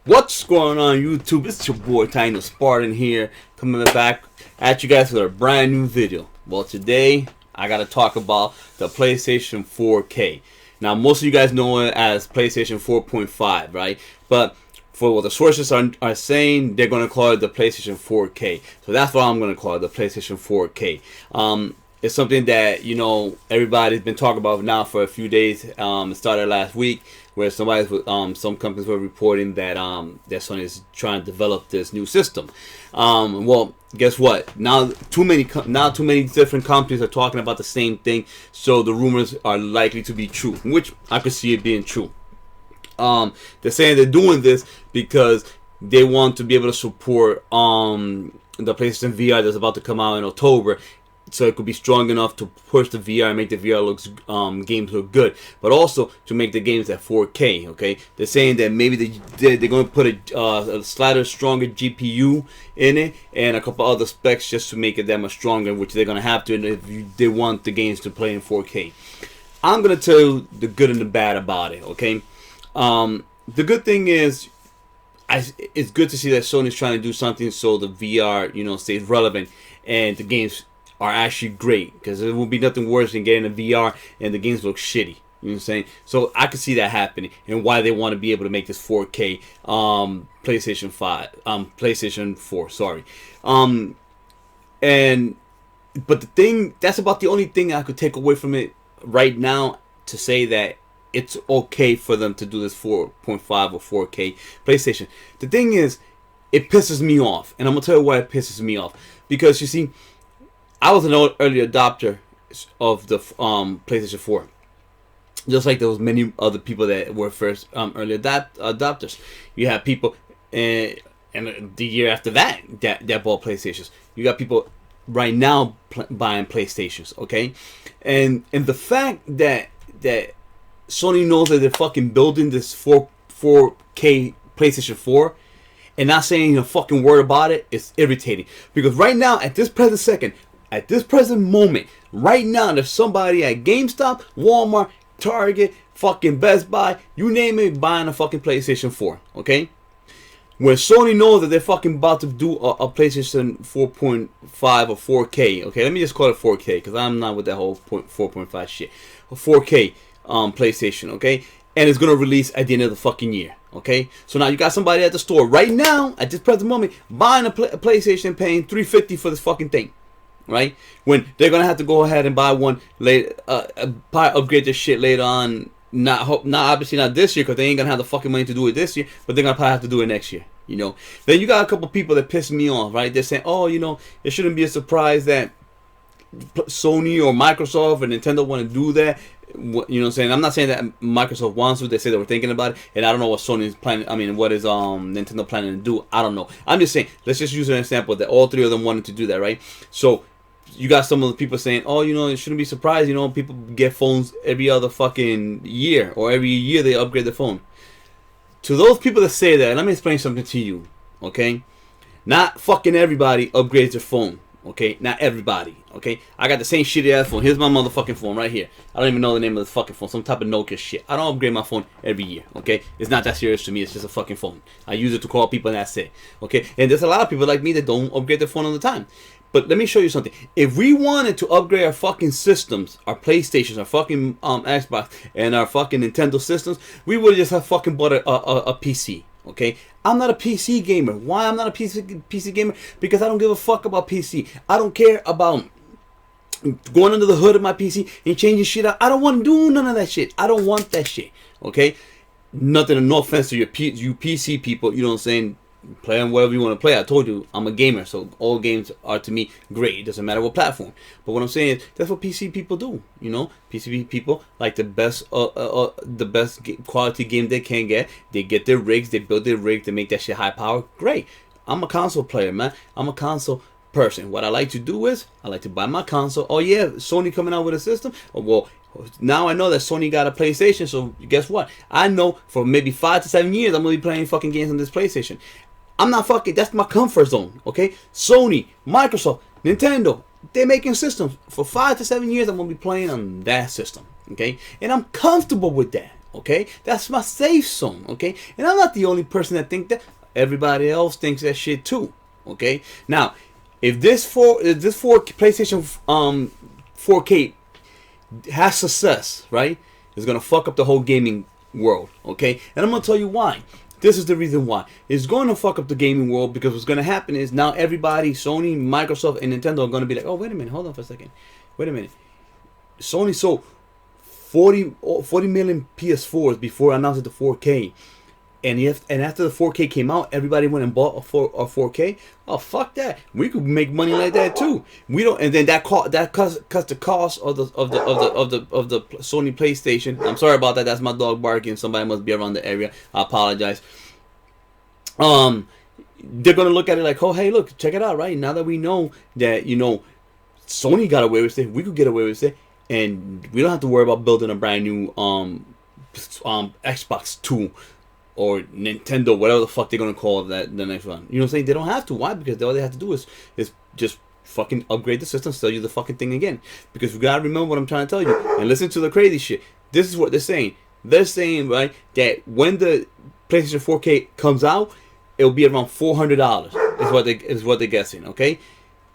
What's going on YouTube? It's your boy Tiny Spartan here, coming back at you guys with a brand new video. Well, today I gotta talk about the PlayStation 4K. Now, most of you guys know it as PlayStation 4.5, right? But for what the sources are saying, they're gonna call it the PlayStation 4K. So that's what I'm gonna call it, the PlayStation 4K. It's something that, you know, everybody's been talking about now for a few days. It started last week, where some companies were reporting that that Sony is trying to develop this new system. Well, guess what? Now too many different companies are talking about the same thing, so the rumors are likely to be true, which I could see it being true. They're saying they're doing this because they want to be able to support the PlayStation VR that's about to come out in October, so it could be strong enough to push the VR and make the VR games look good, but also to make the games at 4K. Okay, they're saying that maybe they're going to put a slightly stronger GPU in it and a couple other specs just to make it that much stronger, which they're going to have to if they want the games to play in 4K. I'm going to tell you the good and the bad about it. Okay, the good thing is, it's good to see that Sony's trying to do something so the VR, you know, stays relevant and the games are actually great, because it will be nothing worse than getting a VR and the games look shitty. You know what I'm saying? So I could see that happening, and why they want to be able to make this 4K PlayStation 4. Sorry, but the thing, that's about the only thing I could take away from it right now, to say that it's okay for them to do this 4.5 or 4K PlayStation. The thing is, it pisses me off, and I'm gonna tell you why it pisses me off. Because you see, I was an early adopter of the PlayStation 4, just like there was many other people that were first early adopters. You have people, and the year after that bought PlayStations. You got people right now buying PlayStations. Okay, and the fact that Sony knows that they're fucking building this 4K PlayStation 4 and not saying a fucking word about it is irritating. Because right now, at this present second, at this present moment, right now, there's somebody at GameStop, Walmart, Target, fucking Best Buy, you name it, buying a fucking PlayStation 4, okay? When Sony knows that they're fucking about to do a PlayStation 4.5 or 4K, okay? Let me just call it 4K, because I'm not with that whole 4.5 shit. A 4K PlayStation, okay? And it's gonna release at the end of the fucking year, okay? So now you got somebody at the store right now, at this present moment, buying a PlayStation, paying $350 for this fucking thing, right? When they're gonna have to go ahead and buy one later, upgrade this shit later on. Not obviously not this year, because they ain't gonna have the fucking money to do it this year, but they're gonna probably have to do it next year, you know? Then you got a couple people that piss me off, right? They're saying, oh, you know, it shouldn't be a surprise that Sony or Microsoft or Nintendo want to do that. You know what I'm saying? I'm not saying that Microsoft wants to. They say they were thinking about it, and I don't know what Sony's planning. I mean, what is Nintendo planning to do? I don't know. I'm just saying, let's just use an example that all three of them wanted to do that, right? So you got some of the people saying, oh, you know, it shouldn't be surprised, you know, people get phones every other fucking year, or every year they upgrade the phone. To those people that say that, let me explain something to you, okay? Not fucking everybody upgrades their phone. Okay, not everybody. Okay, I got the same shitty ass phone. Here's my motherfucking phone right here. I don't even know the name of the fucking phone. Some type of Nokia shit. I don't upgrade my phone every year. Okay, it's not that serious to me. It's just a fucking phone. I use it to call people and that's it. Okay, and there's a lot of people like me that don't upgrade their phone all the time. But let me show you something. If we wanted to upgrade our fucking systems, our PlayStations, our fucking Xbox, and our fucking Nintendo systems, we would just have fucking bought a PC. Okay, I'm not a PC gamer. Why I'm not a PC gamer? Because I don't give a fuck about PC. I don't care about going under the hood of my PC and changing shit out. I don't want to do none of that shit. I don't want that shit. Okay, nothing. No offense to you PC people. You know what I'm saying? Playing whatever you want to play. I told you I'm a gamer, so all games are to me great. It doesn't matter what platform. But what I'm saying is that's what PC people do. You know, PC people like the best quality game they can get. They get their rigs, they build their rig, they make that shit high power. Great. I'm a console player, man. I'm a console person. What I like to do is I like to buy my console. Oh yeah, Sony coming out with a system. Oh, well, now I know that Sony got a PlayStation, so guess what? I know for maybe 5 to 7 years I'm gonna be playing fucking games on this PlayStation. I'm not fucking, that's my comfort zone, okay? Sony, Microsoft, Nintendo, they're making systems. For 5 to 7 years, I'm going to be playing on that system, okay? And I'm comfortable with that, Okay, that's my safe zone. Okay, and I'm not the only person that think that. Everybody else thinks that shit too. Okay, now if this PlayStation 4K has success, right, it's gonna fuck up the whole gaming world. Okay, and I'm gonna tell you why. This is the reason why. It's going to fuck up the gaming world because what's going to happen is now everybody, Sony, Microsoft, and Nintendo are going to be like, oh, wait a minute, hold on for a second. Wait a minute. Sony sold 40 million PS4s before it announced the 4K. And after the 4K came out, everybody went and bought a 4K. Oh, fuck that! We could make money like that too. We don't, and then that cuts the cost of the Sony PlayStation. I'm sorry about that. That's my dog barking. Somebody must be around the area. I apologize. They're gonna look at it like, oh, hey, look, check it out, right? Now that we know that Sony got away with it, we could get away with it, and we don't have to worry about building a brand new Xbox 2. Or Nintendo, whatever the fuck they're gonna call that the next one. You know what I'm saying? They don't have to. Why? Because all they have to do is just fucking upgrade the system, sell you the fucking thing again. Because you gotta remember what I'm trying to tell you and listen to the crazy shit. This is what they're saying. They're saying, right, that when the PlayStation 4K comes out, it'll be around $400. Is what they're guessing. Okay,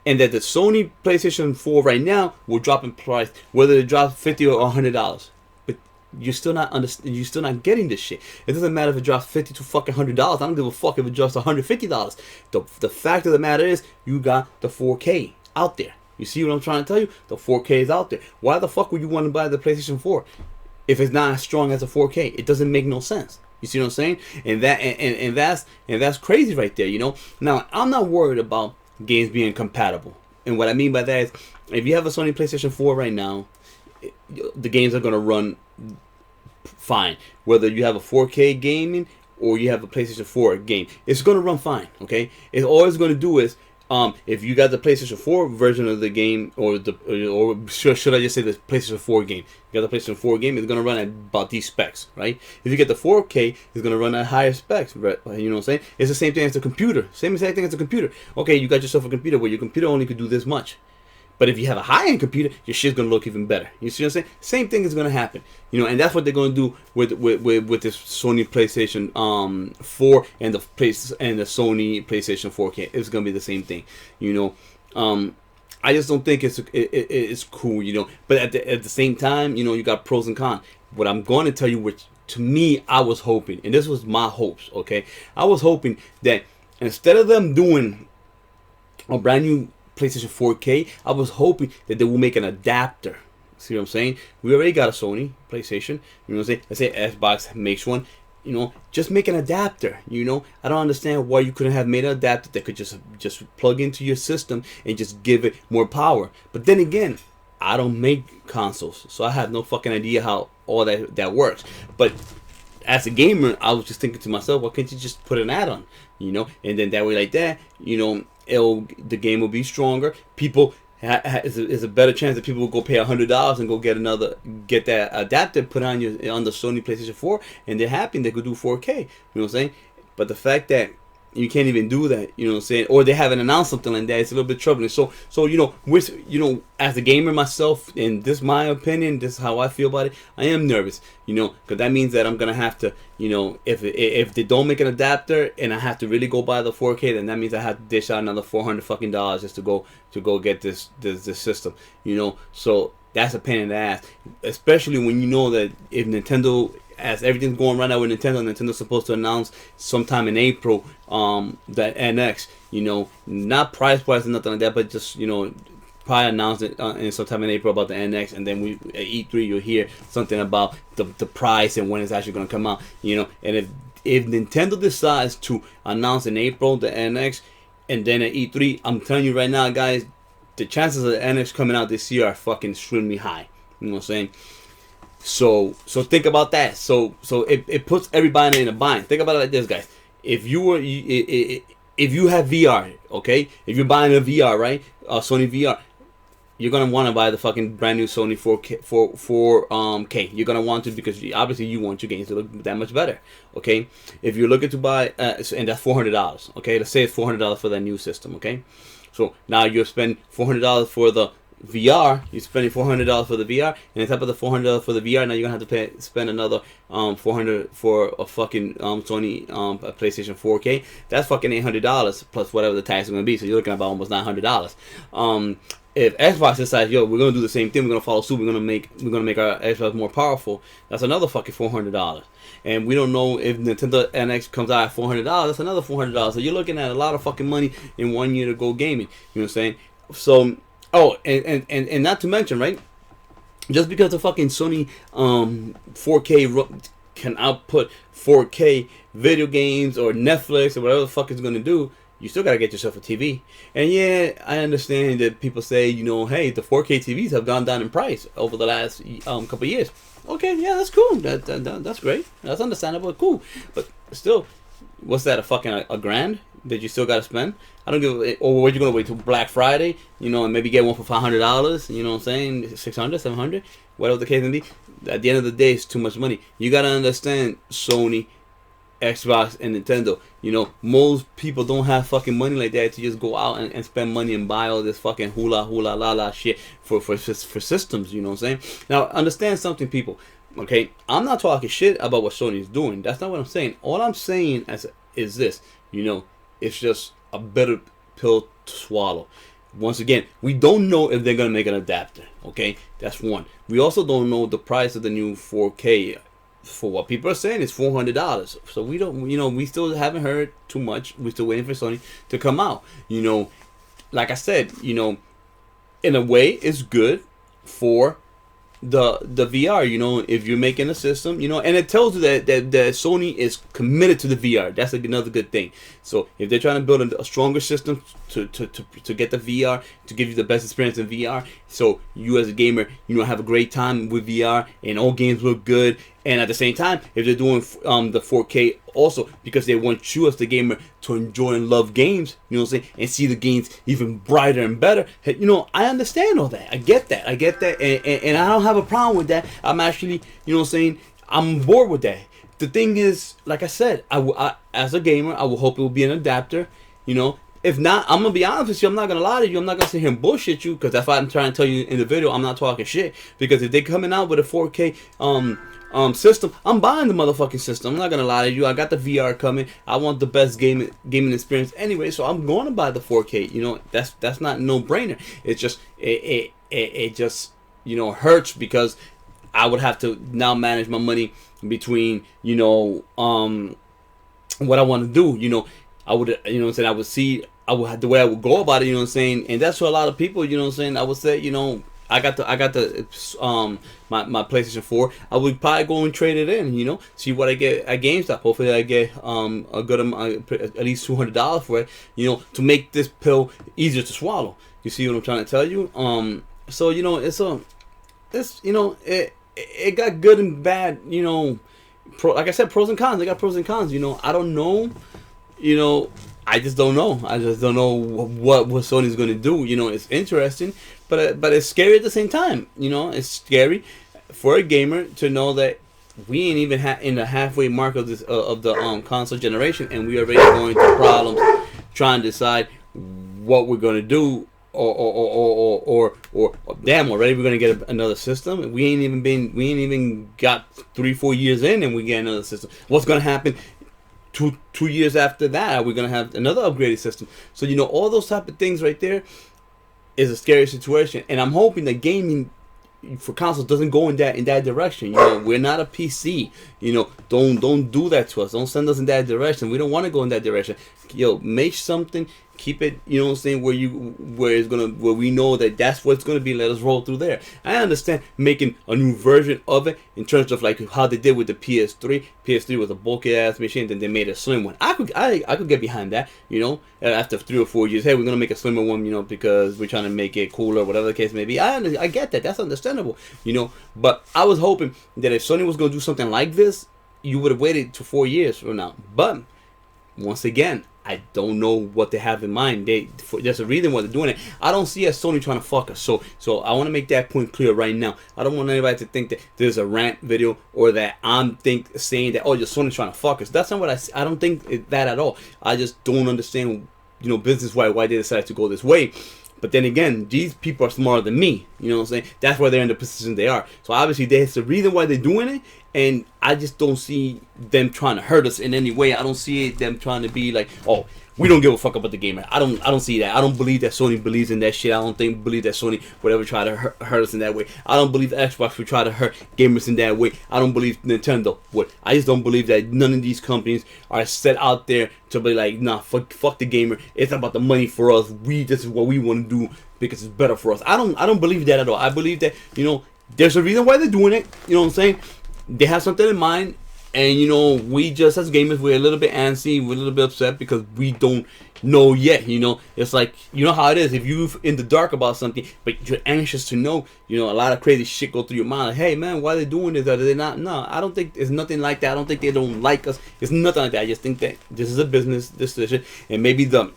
and that the Sony PlayStation 4 right now will drop in price, whether it drops $50 or $100. You're still not getting this shit. It doesn't matter if it drops $50 to fucking $100. I don't give a fuck if it drops $150. The fact of the matter is, you got the 4K out there. You see what I'm trying to tell you? The 4K is out there. Why the fuck would you want to buy the PlayStation 4 if it's not as strong as a 4K? It doesn't make no sense. You see what I'm saying? And that's crazy right there. Now I'm not worried about games being compatible. And what I mean by that is, if you have a Sony PlayStation 4 right now, the games are gonna run fine. Whether you have a 4K gaming or you have a PlayStation 4 game, it's gonna run fine. Okay, it's all it's gonna do is if you got the PlayStation 4 version of the game, or should I just say the PlayStation 4 game? You got the PlayStation 4 game, it's gonna run at about these specs, right? If you get the 4K, it's gonna run at higher specs, right? You know what I'm saying? It's the same thing as the computer. Same exact thing as the computer. Okay, you got yourself a computer where your computer only could do this much. But if you have a high-end computer, your shit's gonna look even better. You see what I'm saying? Same thing is gonna happen, and that's what they're gonna do with this Sony PlayStation 4 and the Sony PlayStation 4K. It's gonna be the same thing, I just don't think it's cool, But at the same time, you got pros and cons. What I'm going to tell you, which to me I was hoping, and this was my hopes, okay? I was hoping that instead of them doing a brand new PlayStation 4K, I was hoping that they will make an adapter. See what I'm saying? We already got a Sony PlayStation. You know what I'm saying? Let's say Xbox makes one. Just make an adapter. I don't understand why you couldn't have made an adapter that could just plug into your system and just give it more power. But then again, I don't make consoles, so I have no fucking idea how all that works. But as a gamer, I was just thinking to myself, why can't you just put an add-on? And then that way, like that, the game will be stronger. People is a better chance that people will go pay $100 and go get that adapter put on the Sony PlayStation 4, and they're happy and they could do 4K. You know what I'm saying? But the fact that you can't even do that, you know what I'm saying, or they haven't announced something like that, it's a little bit troubling. So as a gamer myself, and this is my opinion, this is how I feel about it, I am nervous, because that means that I'm gonna have to, if they don't make an adapter and I have to really go buy the 4K, then that means I have to dish out another $400 fucking dollars just to go get this system, So that's a pain in the ass, especially when you know that if Nintendo, as everything's going right now with Nintendo's supposed to announce sometime in April that NX, not price-wise or nothing like that, but just, probably announce it in sometime in April about the NX, and then at E3 you'll hear something about the price and when it's actually going to come out, and if Nintendo decides to announce in April the NX, and then at E3, I'm telling you right now, guys, the chances of the NX coming out this year are fucking extremely high. You know what I'm saying? So think about that. So it puts everybody in a bind. Think about it like this, guys. If you have VR, okay, if you're buying a VR, right, Sony VR, you're gonna want to buy the fucking brand new Sony 4K. You're gonna want to, because obviously you want your games to look that much better. Okay, if you're looking to buy, and that's $400. Okay, let's say it's $400 for that new system. Okay, so now you spend $400 for the VR, you're spending $400 for the VR, and on top of the $400 for the VR, now you're gonna have to spend another $400 for a fucking Sony a PlayStation 4K. That's fucking $800 plus whatever the tax is gonna be. So you're looking at about almost $900. If Xbox decides, yo, we're gonna do the same thing, we're gonna follow suit, we're gonna make our Xbox more powerful, that's another fucking $400. And we don't know if Nintendo NX comes out at $400, that's another $400. So you're looking at a lot of fucking money in 1 year to go gaming. You know what I'm saying? So, oh, and not to mention, right? Just because the fucking Sony 4K can output 4K video games or Netflix or whatever the fuck it's gonna do, you still gotta get yourself a TV. And yeah, I understand that people say, you know, hey, the 4K TVs have gone down in price over the last couple of years. Okay, yeah, that's cool. That's great. That's understandable. Cool. But still, what's that? A grand that you still gotta spend? I don't give. Or what you gonna wait till Black Friday? You know, and maybe get one for $500. You know what I'm saying? $600, $700, whatever the case may be. At the end of the day, it's too much money. You gotta understand, Sony, Xbox, and Nintendo. You know, most people don't have fucking money like that to just go out and spend money and buy all this fucking hula la la shit for systems. You know what I'm saying? Now, understand something, people. Okay, I'm not talking shit about what Sony is doing. That's not what I'm saying. All I'm saying is this. You know, it's just a better pill to swallow. Once again, we don't know if they're gonna make an adapter. Okay, that's one. We also don't know the price of the new 4K. For what people are saying, it's $400. So we don't, you know, we still haven't heard too much. We're still waiting for Sony to come out. You know, like I said, you know, in a way, it's good for the VR. You know, if you're making a system, you know, and it tells you that Sony is committed to the VR. That's another good thing. So if they're trying to build a stronger system to get the VR, to give you the best experience in VR, so you as a gamer, you know, have a great time with VR and all games look good. And at the same time, if they're doing the 4K also, because they want you as the gamer to enjoy and love games, you know what I'm saying, and see the games even brighter and better. You know, I understand all that. I get that. And I don't have a problem with that. I'm actually, you know what I'm saying, I'm on board with that. The thing is, like I said, I as a gamer, I will hope it will be an adapter, you know. If not, I'm going to be honest with you. I'm not going to lie to you. I'm not going to sit here and bullshit you, because that's why I'm trying to tell you in the video. I'm not talking shit. Because if they're coming out with a 4K system, I'm buying the motherfucking system. I'm not going to lie to you. I got the VR coming. I want the best gaming experience anyway, so I'm going to buy the 4K. You know, that's not no brainer. It's just, it just, you know, hurts because I would have to now manage my money between, you know, what I want to do. You know, I would, you know what I'm saying, the way I would go about it, you know what I'm saying, and that's what a lot of people, you know what I'm saying, I would say, you know, I got the my PlayStation 4. I would probably go and trade it in, you know, see what I get at GameStop. Hopefully I get a good amount, at least $200 for it, you know, to make this pill easier to swallow. You see what I'm trying to tell you? So, you know, it's you know, it got good and bad, you know, like I said, pros and cons. They got pros and cons, you know. I don't know. You know, I just don't know. I just don't know what Sony's going to do. You know, it's interesting, but it's scary at the same time. You know, it's scary for a gamer to know that we ain't even in the halfway mark of this of the console generation, and we already going through problems trying to decide what we're going to do, or damn, already we're going to get another system. We ain't even got 3-4 years in, and we get another system. What's going to happen? Two years after that, we're gonna have another upgraded system. So, you know, all those type of things right there is a scary situation, and I'm hoping that gaming for consoles doesn't go in that direction. You know, we're not a PC. You know, don't do that to us. Don't send us in that direction. We don't want to go in that direction. Yo, make something. Keep it, you know what I'm saying, where we know that's what it's gonna be. Let us roll through there. I understand making a new version of it in terms of like how they did with the PS3. PS3 was a bulky ass machine, then they made a slim one. I could get behind that, you know. After 3 or 4 years, hey, we're gonna make a slimmer one, you know, because we're trying to make it cooler, whatever the case may be. I get that. That's understandable, you know. But I was hoping that if Sony was gonna do something like this, you would have waited to 4 years from now. But once again, I don't know what they have in mind. There's a reason why they're doing it. I don't see Sony trying to fuck us. So I want to make that point clear right now. I don't want anybody to think that there's a rant video or that I'm saying that, oh, your Sony's trying to fuck us. That's not what I don't think that at all. I just don't understand, you know, business why they decided to go this way. But then again, these people are smarter than me. You know what I'm saying? That's why they're in the position they are. So obviously, there's a reason why they're doing it, and I just don't see them trying to hurt us in any way. I don't see them trying to be like, oh, we don't give a fuck about the gamer. I don't see that. I don't believe that Sony believes in that shit. I don't believe that Sony would ever try to hurt us in that way. I don't believe Xbox would try to hurt gamers in that way. I don't believe Nintendo would. I just don't believe that none of these companies are set out there to be like, nah, fuck the gamer. It's about the money for us. This is what we want to do because it's better for us. I don't believe that at all. I believe that, you know, there's a reason why they're doing it. You know what I'm saying? They have something in mind. And, you know, we just as gamers, we're a little bit antsy, we're a little bit upset because we don't know yet, you know. It's like, you know how it is. If you're in the dark about something, but you're anxious to know, you know, a lot of crazy shit go through your mind. Like, hey, man, why are they doing this? Are they not? No, I don't think it's nothing like that. I don't think they don't like us. It's nothing like that. I just think that this is a business decision. And maybe the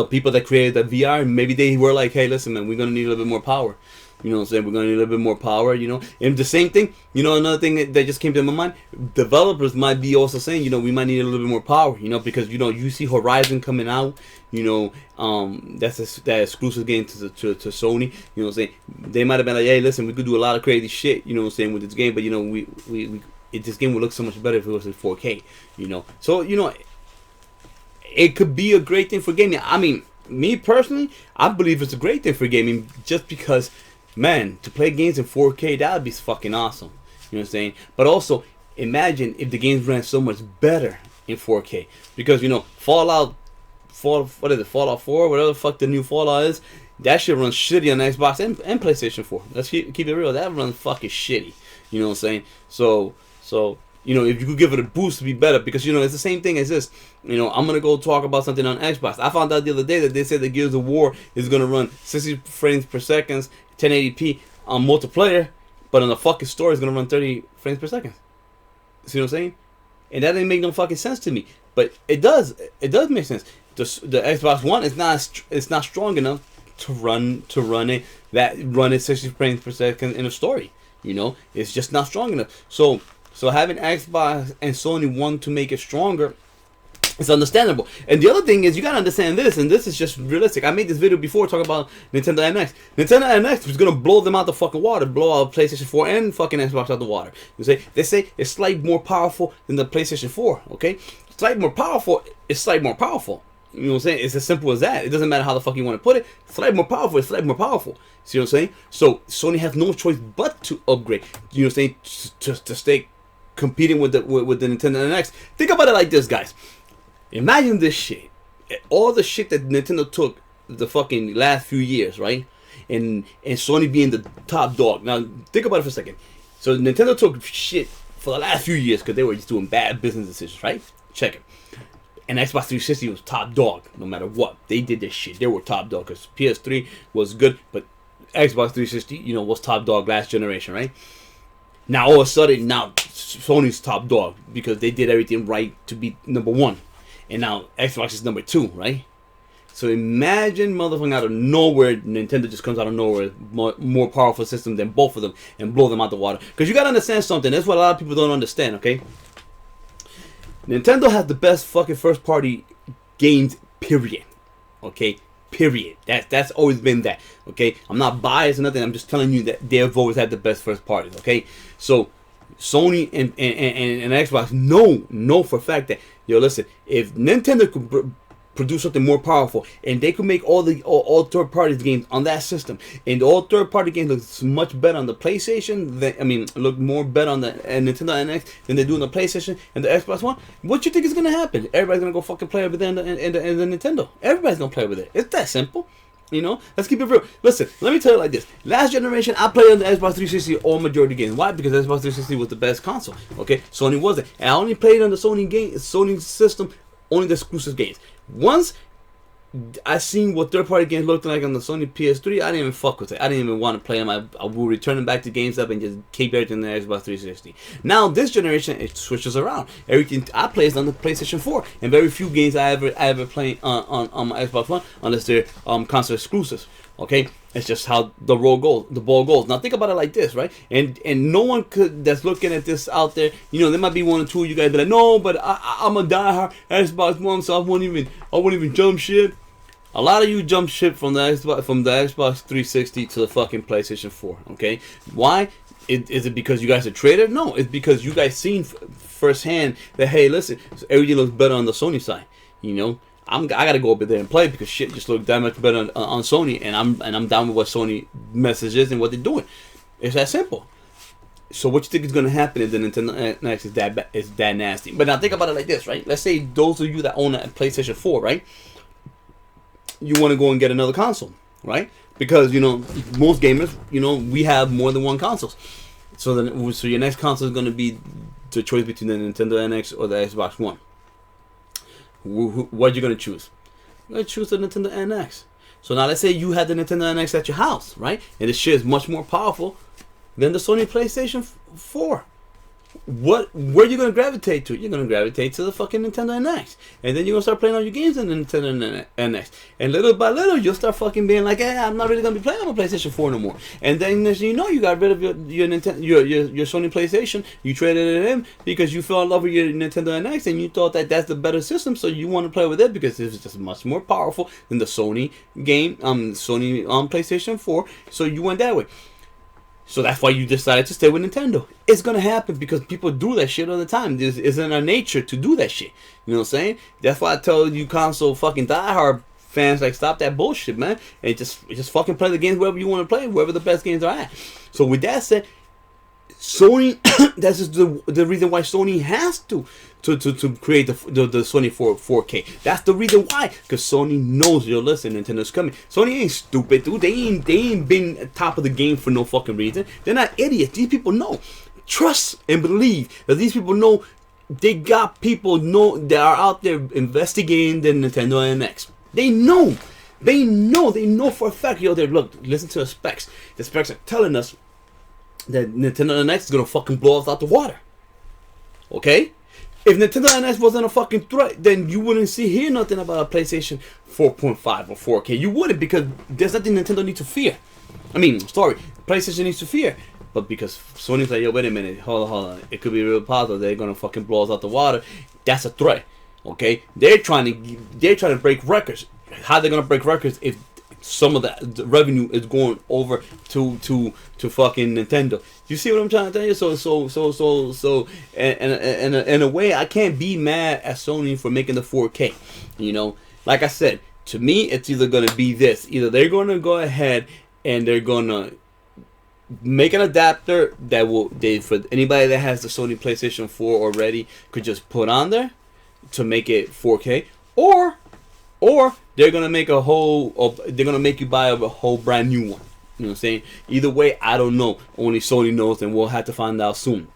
people that created the VR, maybe they were like, hey, listen, man, we're going to need a little bit more power. You know what I'm saying? We're going to need a little bit more power, you know. And the same thing, you know, another thing that just came to my mind, developers might be also saying, you know, we might need a little bit more power, you know, because, you know, you see Horizon coming out, you know, that exclusive game to Sony, you know what I'm saying? They might have been like, hey, listen, we could do a lot of crazy shit, you know what I'm saying, with this game, but, you know, this game would look so much better if it was in 4K, you know. So, you know, it could be a great thing for gaming. I mean, me personally, I believe it's a great thing for gaming just because, man, to play games in 4K, that would be fucking awesome. You know what I'm saying? But also, imagine if the games ran so much better in 4K. Because, you know, Fallout 4, whatever the fuck the new Fallout is, that shit runs shitty on Xbox and PlayStation 4. Let's keep it real. That runs fucking shitty. You know what I'm saying? So, you know, if you could give it a boost to be better, because, you know, it's the same thing as this. You know, I'm going to go talk about something on Xbox. I found out the other day that they said that Gears of War is going to run 60 frames per second, 1080p on multiplayer, but on the fucking story it's going to run 30 frames per second. See what I'm saying? And that didn't make no fucking sense to me. But it does. It does make sense. The Xbox One is not strong enough to run it 60 frames per second in a story. You know, it's just not strong enough. So having Xbox and Sony want to make it stronger, it's understandable. And the other thing is, you gotta understand this, and this is just realistic. I made this video before talking about Nintendo NX. Nintendo NX was gonna blow them out the fucking water, blow out PlayStation 4 and fucking Xbox out the water. They say it's slightly more powerful than the PlayStation 4. Okay, slightly more powerful. It's slightly more powerful. You know what I'm saying? It's as simple as that. It doesn't matter how the fuck you want to put it. Slightly more powerful. It's slightly more powerful. See what I'm saying? So Sony has no choice but to upgrade. You know what I'm saying? To stay competing with the Nintendo NX. Think about it like this, guys. Imagine this shit. All the shit that Nintendo took the fucking last few years, right? And Sony being the top dog. Now, think about it for a second. So Nintendo took shit for the last few years because they were just doing bad business decisions, right? Check it. And Xbox 360 was top dog no matter what. They did this shit. They were top dog because PS3 was good, but Xbox 360, you know, was top dog last generation, right? Now, all of a sudden, now Sony's top dog because they did everything right to be number one. And now Xbox is number 2, right? So imagine, motherfucking, out of nowhere, Nintendo just comes out of nowhere, more powerful system than both of them, and blow them out the water. Because you gotta understand something. That's what a lot of people don't understand, okay? Nintendo has the best fucking first-party games, period. Okay? Period. That's always been that. Okay? I'm not biased or nothing. I'm just telling you that they've always had the best first parties. Okay? So Sony and Xbox know for a fact that, yo, listen, if Nintendo could produce something more powerful and they could make all third party games on that system, and all third party games look much better on the PlayStation look more better on the Nintendo NX than they do on the PlayStation and the Xbox One, what you think is gonna happen? Everybody's gonna go fucking play over there in the Nintendo. Everybody's gonna play over there. It's that simple. You know, let's keep it real. Listen, let me tell you like this. Last generation, I played on the Xbox 360 all majority games. Why? Because Xbox 360 was the best console. Okay, Sony wasn't. And I only played on the Sony system, only the exclusive games. Once I seen what third-party games looked like on the Sony PS3, I didn't even fuck with it. I didn't even want to play them. I will return them back to GameStop and just keep everything on the Xbox 360. Now, this generation, it switches around. Everything I play is on the PlayStation 4, and very few games I ever play on my Xbox One, unless they're console exclusives. Okay, it's just how the ball goes. Now think about it like this, right? And no one that's looking at this out there, you know, there might be one or two of you guys be like, no, but I'm a diehard Xbox One, so I won't even jump shit. A lot of you jump ship from the Xbox 360 to the fucking PlayStation 4. Okay, why? Is it because you guys are traded? No, it's because you guys seen firsthand that, hey, listen, everything looks better on the Sony side. You know, I gotta go over there and play because shit just looks that much better on Sony, and I'm down with what Sony messages and what they're doing. It's that simple. So what you think is gonna happen if the Nintendo NX is that nasty? But now think about it like this, right? Let's say those of you that own a PlayStation 4, right? You want to go and get another console, right? Because, you know, most gamers, you know, we have more than one console. So then, so your next console is going to be the choice between the Nintendo NX or the Xbox One. What are you going to choose? You're going to choose the Nintendo NX. So now let's say you had the Nintendo NX at your house, right? And this shit is much more powerful than the Sony PlayStation 4. Where are you gonna gravitate to? You're gonna gravitate to the fucking Nintendo NX, and then you're gonna start playing all your games in the Nintendo NX, and little by little you'll start fucking being like, hey, I'm not really gonna be playing on the PlayStation 4 no more. And then next thing you know, you got rid of your Sony PlayStation, you traded it in because you fell in love with your Nintendo NX, and you thought that that's the better system, so you want to play with it because it's just much more powerful than the Sony PlayStation 4. So you went that way. So that's why you decided to stay with Nintendo. It's going to happen because people do that shit all the time. It's in our nature to do that shit. You know what I'm saying? That's why I tell you console fucking diehard fans, like, stop that bullshit, man. And just fucking play the games wherever you want to play, wherever the best games are at. So with that said, Sony, that's just the reason why Sony has to create the Sony 4K. That's the reason why, because Sony knows, yo, listen, Nintendo's coming. Sony ain't stupid, dude. They ain't been at top of the game for no fucking reason. They're not idiots. These people know. Trust and believe that these people know. They got people that are out there investigating the Nintendo NX. They know. They know for a fact, yo, look, listen to the specs. The specs are telling us that Nintendo NX is gonna fucking blow us out the water. Okay? If Nintendo NX wasn't a fucking threat, then you wouldn't hear nothing about a PlayStation 4.5 or 4K. You wouldn't, because there's nothing Nintendo needs to fear. PlayStation needs to fear. But because Sony's like, yo, wait a minute, hold on. It could be real positive. They're gonna fucking blow us out the water. That's a threat. Okay? They're trying to break records. How are they gonna break records if some of the revenue is going over to fucking Nintendo? You see what I'm trying to tell you? So and in a way, I can't be mad at Sony for making the 4K. You know, like I said, to me, it's either gonna be this. Either they're gonna go ahead and they're gonna make an adapter that for anybody that has the Sony PlayStation 4 already could just put on there to make it 4K, or they're gonna make they're gonna make you buy a whole brand new one. You know what I'm saying? Either way, I don't know. Only Sony knows, and we'll have to find out soon.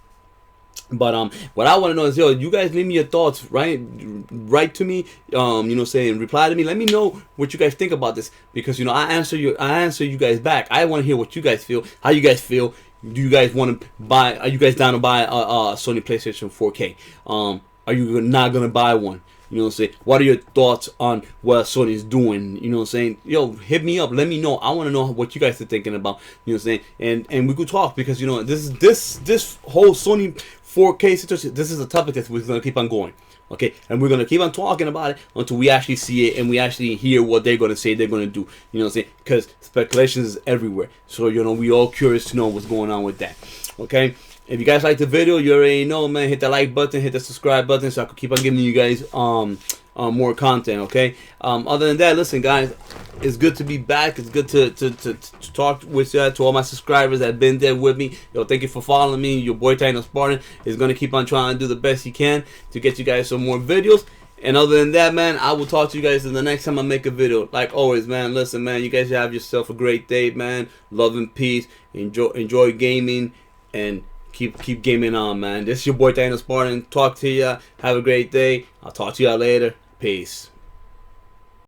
But what I want to know is, yo, you guys leave me your thoughts, right? Write to me, you know, saying, reply to me. Let me know what you guys think about this, because, you know, I answer you guys back. I want to hear what you guys feel, how you guys feel. Do you guys want to buy? Are you guys down to buy a Sony PlayStation 4K? Are you not gonna buy one? You know what I'm saying? What are your thoughts on what Sony's doing? You know what I'm saying? Yo, hit me up. Let me know. I want to know what you guys are thinking about. You know what I'm saying? And we could talk, because, you know, this whole Sony 4K situation, this is a topic that we're going to keep on going. Okay? And we're going to keep on talking about it until we actually see it and we actually hear what they're going to say they're going to do. You know what I'm saying? Because speculation is everywhere. So, you know, we all curious to know what's going on with that. Okay? If you guys like the video, you already know, man. Hit the like button, hit the subscribe button, so I can keep on giving you guys more content. Okay. Other than that, listen, guys, it's good to be back. It's good to talk with you, to all my subscribers that have been there with me. Yo, thank you for following me. Your boy Tino Spartan is gonna keep on trying to do the best he can to get you guys some more videos. And other than that, man, I will talk to you guys in the next time I make a video. Like always, man. Listen, man, you guys have yourself a great day, man. Love and peace. Enjoy gaming, and keep gaming on, man. This is your boy Tino Spartan. Talk to ya. Have a great day. I'll talk to y'all later. Peace.